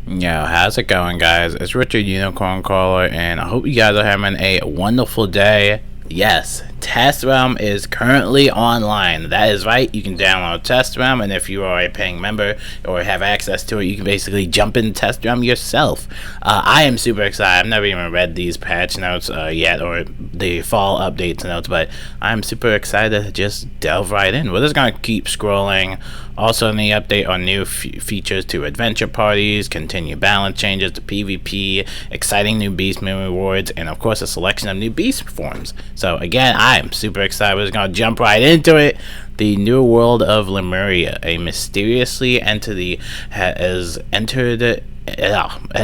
Yo, how's it going, guys? It's Richard Unicorn Caller, and I hope you guys are having a wonderful day. Yes, Test Realm is currently online. That is right, you can download Test Realm, and if you are a paying member or have access to it, you can basically jump in Test Realm yourself. I am super excited. I've never even read these patch notes yet, or the fall updates notes, but I'm super excited to just delve right in. We're just going to keep scrolling. Also, in the update are new features to adventure parties, continue balance changes to PvP, exciting new beast moon rewards, and of course a selection of new beast forms. So again, I'm super excited. We're just going to jump right into it. The new world of Lemuria, a mysteriously entity has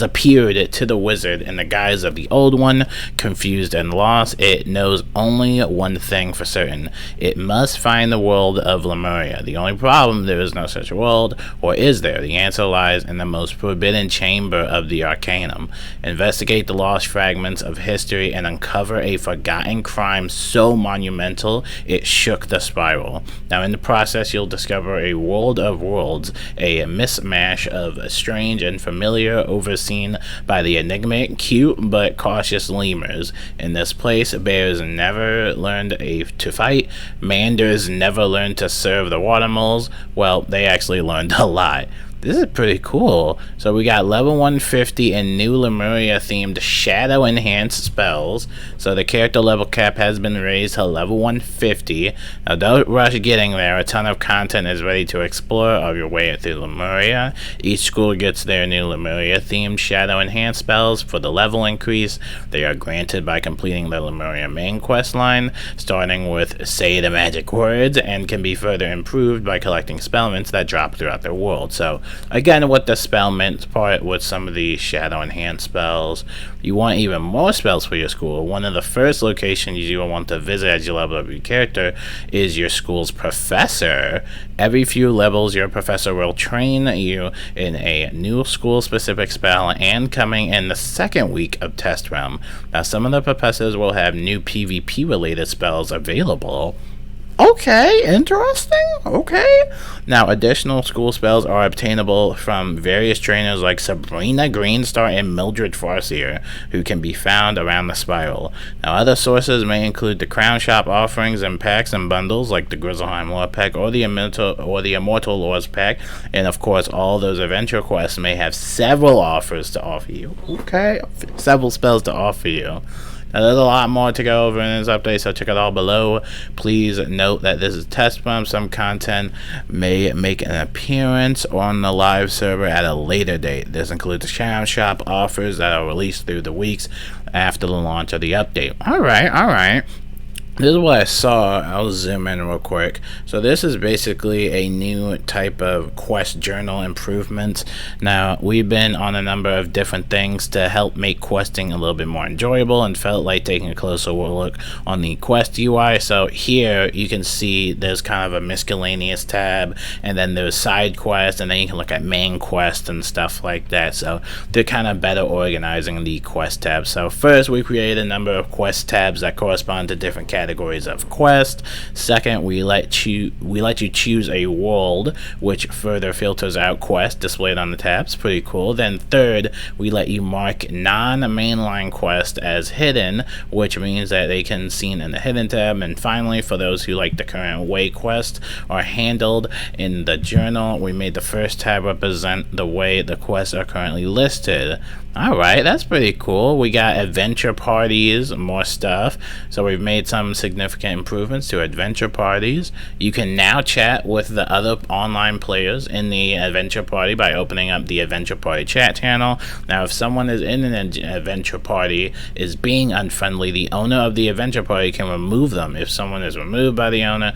appeared to the wizard in the guise of the old one. Confused and lost, it knows only one thing for certain: it must find the world of Lemuria. The only problem: there is no such world. Or is there? The answer lies in the most forbidden chamber of the Arcanum. Investigate the lost fragments of history and uncover a forgotten crime so monumental it shook the spiral. Now, in the process, you'll discover a world of worlds, a mismatch of strange and familiar, overseen by the enigmatic, cute but cautious lemurs. In this place, bears never learned to fight, manders never learned to serve the water moles. Well, they actually learned a lot. This is pretty cool. So we got level 150 and new Lemuria themed shadow enhanced spells. So the character level cap has been raised to level 150. Now don't rush getting there. A ton of content is ready to explore of your way through Lemuria. Each school gets their new Lemuria themed shadow enhanced spells for the level increase. They are granted by completing the Lemuria main quest line, starting with Say the Magic Words, and can be further improved by collecting spell mints that drop throughout their world. So again, with the spell mint part, with some of the shadow enhanced spells, you want even more spells for your school. One of the first locations you will want to visit as you level up your character is your school's professor. Every few levels, your professor will train you in a new school-specific spell, and coming in the second week of Test Realm. Now, some of the professors will have new PvP-related spells available. Okay, interesting. Okay. Now, additional school spells are obtainable from various trainers like Sabrina Greenstar and Mildred Farseer, who can be found around the spiral. Now, other sources may include the Crown Shop offerings and packs and bundles like the Grizzleheim Lore Pack or the Immortal Lores Pack, and of course, all those adventure quests may have several offers to offer you. Okay, several spells to offer you. Now, there's a lot more to go over in this update, so check it all below. Please note that this is test run. Some content may make an appearance on the live server at a later date. This includes the Crown Shop offers that are released through the weeks after the launch of the update. Alright. This is what I saw. I'll zoom in real quick. So this is basically a new type of quest journal improvement. Now, we've been on a number of different things to help make questing a little bit more enjoyable, and felt like taking a closer look on the quest UI. So here you can see there's kind of a miscellaneous tab, and then there's side quests, and then you can look at main quest and stuff like that. So they're kind of better organizing the quest tabs. So first, we created a number of quest tabs that correspond to different categories of quest. Second, we let you choose a world, which further filters out quests displayed on the tabs. Pretty cool. Then third, we let you mark non-mainline quests as hidden, which means that they can be seen in the hidden tab. And finally, for those who like the current way quests are handled in the journal, we made the first tab represent the way the quests are currently listed. Alright, that's pretty cool. We got adventure parties, more stuff. So we've made some significant improvements to adventure parties. You can now chat with the other online players in the adventure party by opening up the adventure party chat channel. Now, if someone is in an adventure party is being unfriendly, the owner of the adventure party can remove them. If someone is removed by the owner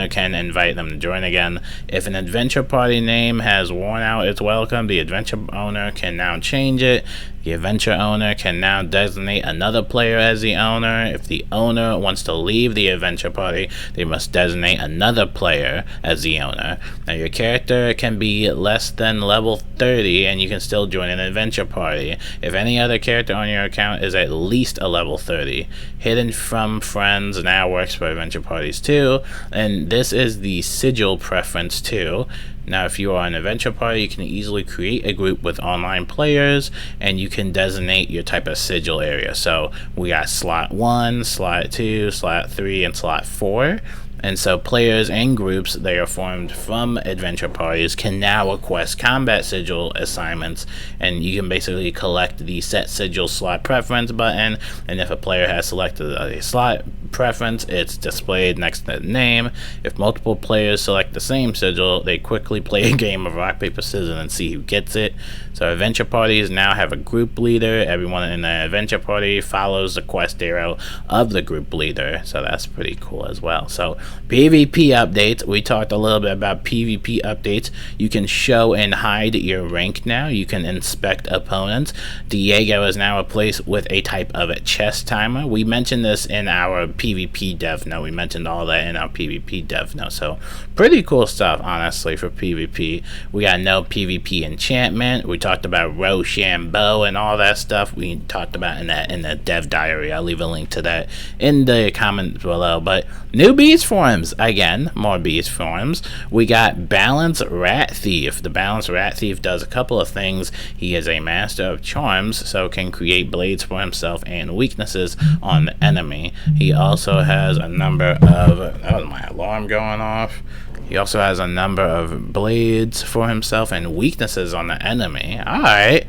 can invite them to join again. If an adventure party name has worn out its welcome, the adventure owner can now change it. The adventure owner can now designate another player as the owner. If the owner wants to leave the adventure party, they must designate another player as the owner. Now, your character can be less than level 30 and you can still join an adventure party if any other character on your account is at least a level 30. Hidden from friends now works for adventure parties too, and this is the sigil preference too. Now, if you are an adventure party, you can easily create a group with online players, and you can designate your type of sigil area. So we got slot 1, slot 2, slot 3, and slot 4. And so players and groups that are formed from adventure parties can now request combat sigil assignments, and you can basically collect the set sigil slot preference button, and if a player has selected a slot preference, it's displayed next to the name. If multiple players select the same sigil, they quickly play a game of rock, paper, scissors and see who gets it. So adventure parties now have a group leader. Everyone in the adventure party follows the quest arrow of the group leader, so that's pretty cool as well. So PvP updates. We talked a little bit about PvP updates. You can show and hide your rank now. You can inspect opponents. Diego is now replaced with a type of a chest timer. We mentioned this in our PvP dev note. We mentioned all that in our PvP dev note. So pretty cool stuff, honestly, for PvP. We got no PvP enchantment. We talked about Rochambeau and all that stuff. We talked about in the dev diary. I'll leave a link to that in the comments below. But new beast forms. Again, more beast forms. We got Balance Rat Thief. The Balance Rat Thief does a couple of things. He is a master of charms, so can create blades for himself and weaknesses on the enemy. He also has a number of... that was my alarm going off. He also has a number of blades for himself and weaknesses on the enemy. Alright.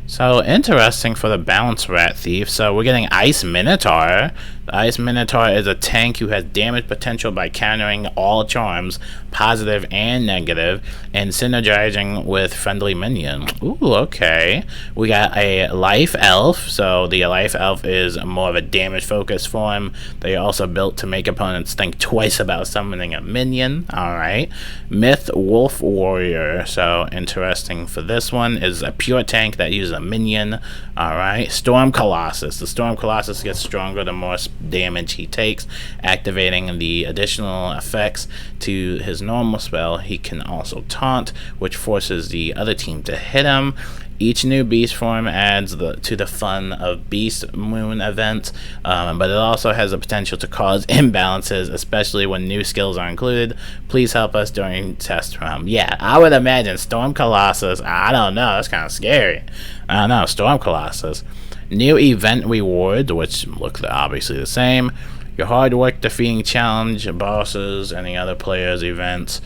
So, interesting for the Balance Rat Thief. So, we're getting Ice Minotaur. The Ice Minotaur is a tank who has damage potential by countering all charms, positive and negative, and synergizing with friendly minions. Ooh, okay. We got a Life Elf. So, the Life Elf is more of a damage-focused form. They are also built to make opponents think twice about summoning a minion. Alright. Myth Wolf Warrior. So, interesting for this one is a pure tank that uses a minion. Alright. Storm Colossus. The Storm Colossus gets stronger the more damage he takes, activating the additional effects to his normal spell. He can also taunt, which forces the other team to hit him. Each new beast form adds to the fun of Beast Moon events, but it also has the potential to cause imbalances, especially when new skills are included. Please help us during test run. Yeah, I would imagine Storm Colossus. I don't know, that's kind of scary. I don't know, Storm Colossus. New event rewards, which look obviously the same. Your hard work defeating challenge bosses, any other players' events,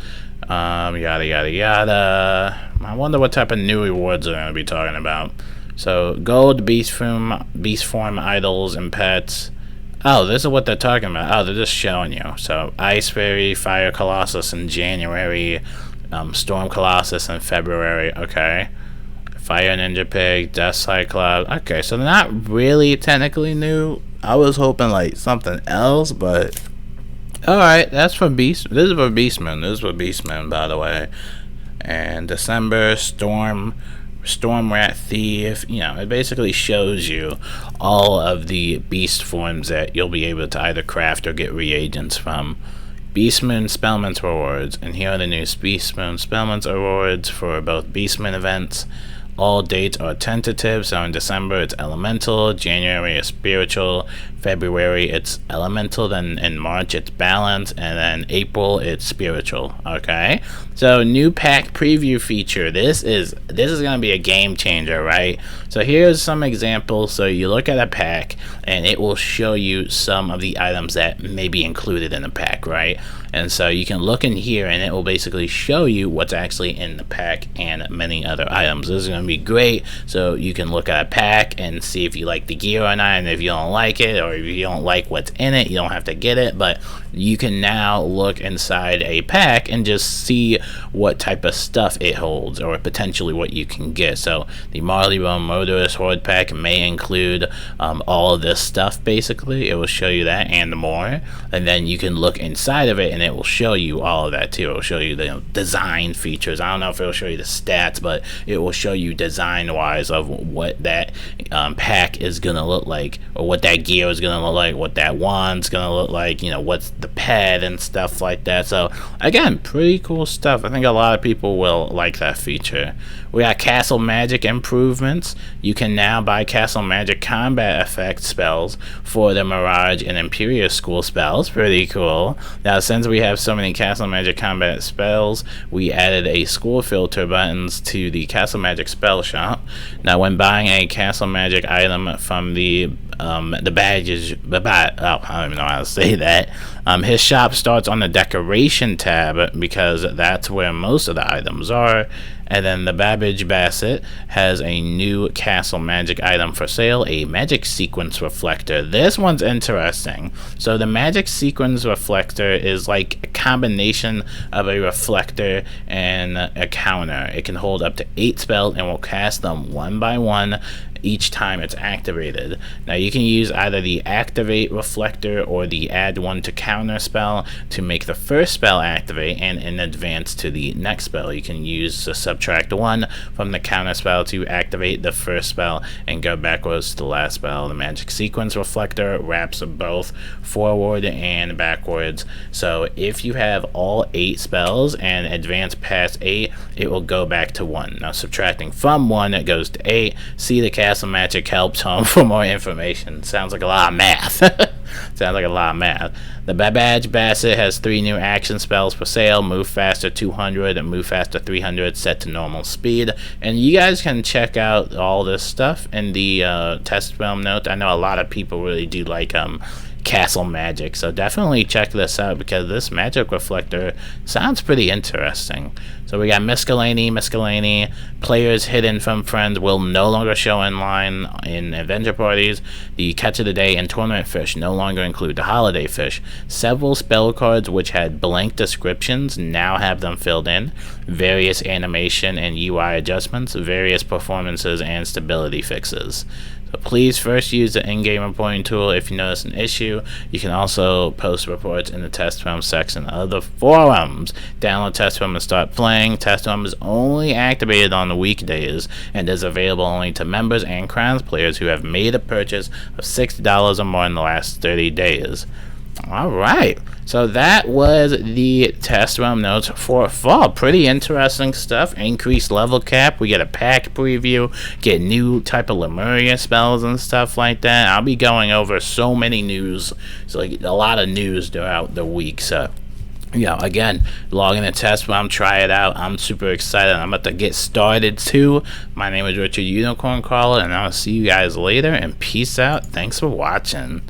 yada yada yada. I wonder what type of new rewards they're going to be talking about. So, gold beast form idols and pets. Oh, this is what they're talking about. Oh, they're just showing you. So, Ice Fairy, Fire Colossus in January, Storm Colossus in February. Okay. Fire Ninja Pig, Death Cyclops. Okay, so they're not really technically new. I was hoping like something else, but alright, that's for Beast. This is for Beastman. This is for Beastman, by the way. And December, Storm Rat Thief. You know, it basically shows you all of the beast forms that you'll be able to either craft or get reagents from. Beastman Spellman's rewards, and here are the new Beastman Spellman's rewards for both Beastman events. All dates are tentative, so in December it's elemental, January is spiritual, February it's elemental, then in March it's balance, and then April it's spiritual. Okay, so new pack preview feature. This is gonna be a game changer, right? So here's some examples. So you look at a pack and it will show you some of the items that may be included in the pack, right? And so you can look in here and it will basically show you what's actually in the pack and many other items. This is going to be great, so you can look at a pack and see if you like the gear or not, and if you don't like it or if you don't like what's in it, you don't have to get it, but you can now look inside a pack and just see what type of stuff it holds or potentially what you can get. So the Marley Bone Motorist Horde pack may include all of this stuff. Basically it will show you that and more, and then you can look inside of it and it will show you all of that too. It will show you the design features. I don't know if it will show you the stats, but it will show you design wise of what that pack is gonna look like, or what that gear is gonna look like, what that wand's gonna look like, you know, what's the pad and stuff like that. So again, pretty cool stuff. I think a lot of people will like that feature. We got Castle Magic improvements. You can now buy Castle Magic combat effect spells for the Mirage and Imperial School spells. Pretty cool. Now, since we have so many Castle Magic combat spells, we added a school filter buttons to the Castle Magic spell shop. Now, when buying a Castle Magic item from the badges, I don't even know how to say that. His shop starts on the decoration tab because that's where most of the items are. And then the Babbage Basset has a new Castle Magic item for sale, a Magic Sequence Reflector. This one's interesting. So the Magic Sequence Reflector is like a combination of a reflector and a counter. It can hold up to 8 spells and will cast them one by one each time it's activated. Now, you can use either the Activate Reflector or the Add One to Counter spell to make the first spell activate, and in advance to the next spell, you can use the subtract 1 from the counter spell to activate the first spell and go backwards to the last spell. The Magic Sequence Reflector wraps both forward and backwards, so if you have all 8 spells and advance past 8, it will go back to 1. Now, subtracting from 1, it goes to 8. See the Castle Magic helps home for more information. Sounds like a lot of math. Sounds like a lot of math. The Babbage Basset has 3 new action spells for sale: Move Faster 200 and Move Faster 300 set to normal speed. And you guys can check out all this stuff in the test realm notes. I know a lot of people really do like Castle Magic, so definitely check this out because this Magic Reflector sounds pretty interesting. So we got Miscellany. Players hidden from friends will no longer show in line in adventure parties. The Catch of the Day and Tournament Fish no longer include the Holiday Fish. Several spell cards which had blank descriptions now have them filled in. Various animation and UI adjustments, various performances, and stability fixes. So please first use the in-game reporting tool if you notice an issue. You can also post reports in the test realm section of the forums. Download test realm and start playing. Test realm is only activated on the weekdays and is available only to members and Crowns players who have made a purchase of $60 or more in the last 30 days. Alright, so that was the test realm notes for fall. Pretty interesting stuff. Increased level cap. We get a pack preview, get new type of Lemuria spells and stuff like that. I'll be going over so many news, so like a lot of news throughout the week. So yeah, again, log in and test realm, try it out. I'm super excited. I'm about to get started too. My name is Richard Unicorn Caller, and I'll see you guys later, and peace out. Thanks for watching.